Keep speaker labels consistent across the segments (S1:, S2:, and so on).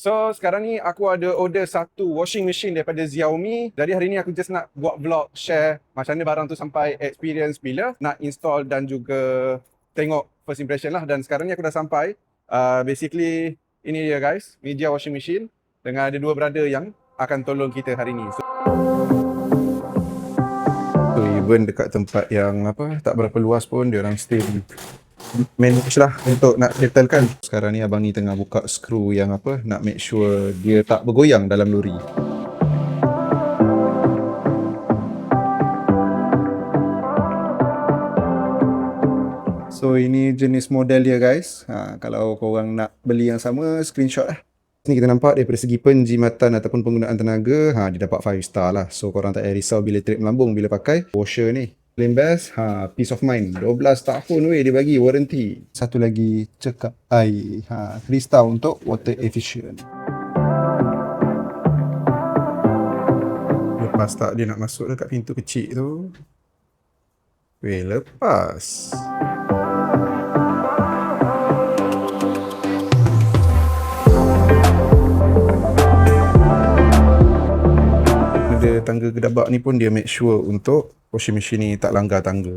S1: So sekarang ni aku ada order satu washing machine daripada Xiaomi. Jadi hari ni aku just nak buat vlog, share macam mana barang tu sampai, experience bila nak install dan juga tengok first impression lah. Dan sekarang ni aku dah sampai. Basically ini dia guys, meja washing machine dengan ada dua brother yang akan tolong kita hari ni. So even dekat tempat yang tak berapa luas pun dia orang still manage lah untuk nak settlekan. Sekarang ni abang ni tengah buka skru yang nak make sure dia tak bergoyang dalam lori. So ini jenis model dia guys. Kalau korang nak beli yang sama, screenshot lah. Ni kita nampak daripada segi penjimatan ataupun penggunaan tenaga, dia dapat 5 star lah. So korang tak payah risau bila trip melambung bila pakai washer ni. Paling best, peace of mind. 12 tahun weh dia bagi warranty. Satu lagi, cekap air. 3 star untuk water efficient. Lepas tak dia nak masuk dekat pintu kecil tu. Weh, lepas. Ada tangga gedabak ni pun dia make sure untuk washing machine ni tak langgar tangga.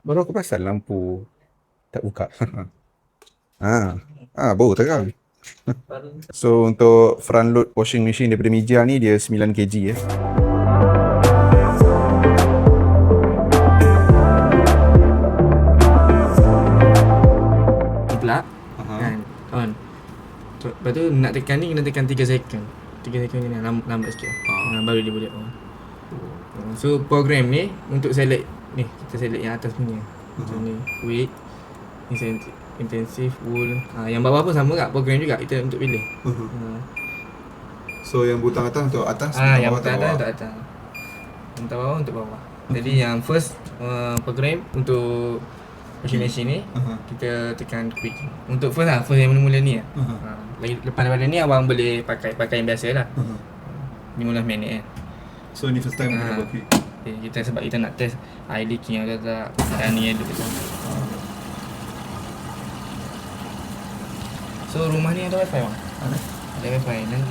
S1: Baru aku perasan lampu tak buka. Baru terang. So untuk front load washing machine daripada meja ni dia 9 kg ya.
S2: Plug kan on. Lepas tu nak tekan ni kena tekan 3 second. 3 second ni lambat sikit. Baru dia boleh on. So program ni untuk select ni, kita select yang atas punya. Macam ni, quick, intensive, wool. Yang bawah pun sama kat program juga kita untuk pilih.
S1: So yang butang atas untuk atas,
S2: yang butang atas untuk atas. Butang bawah untuk bawah. Jadi yang first program untuk washing machine ni kita tekan quick. Untuk first yang mula-mula ni lah. Lagi lepas daripada ni abang boleh pakai yang biasa lah. 15 minit kan.
S1: So ni first time kita buat quick.
S2: Kita sebab kita nak test air leaking atau tak. Dan ni ada betul. So rumah ni ada wifi bang? Ada wifi. Dan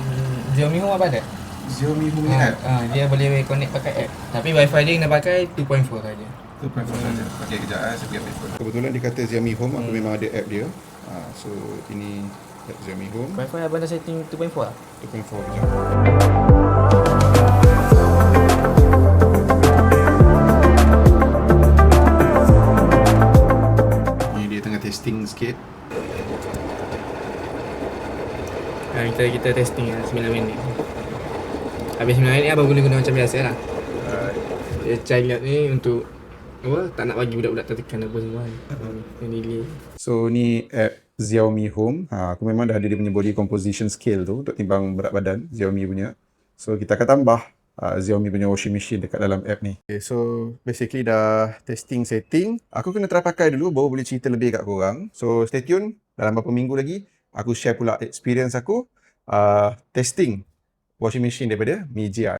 S2: Xiaomi Home apa ada?
S1: Xiaomi Home ni app?
S2: Dia boleh connect pakai app. Tapi wifi dia kena pakai 2.4 saja.
S1: 2.4 saja. Okey kejap saya pergi update. Kebetulan dia kata Xiaomi Home, aku memang ada app dia. So ini app Xiaomi Home.
S2: Wifi abang dah setting 2.4 lah?
S1: 2.4 kejap. Ni dia tengah testing sikit.
S2: Kita testing lah 9 minit. Habis 9 minit abang boleh guna macam biasa lah. Child lock ni untuk tak nak bagi budak-budak tertekan apa semua kan. Delay.
S1: So ni app Xiaomi Home. Aku memang dah ada dia punya body composition scale tu untuk timbang berat badan Xiaomi punya. So kita akan tambah Xiaomi punya washing machine dekat dalam app ni. Okay, so basically dah testing setting. Aku kena try pakai dulu baru boleh cerita lebih kat korang. So stay tune, dalam beberapa minggu lagi aku share pula experience aku testing washing machine daripada Mijia.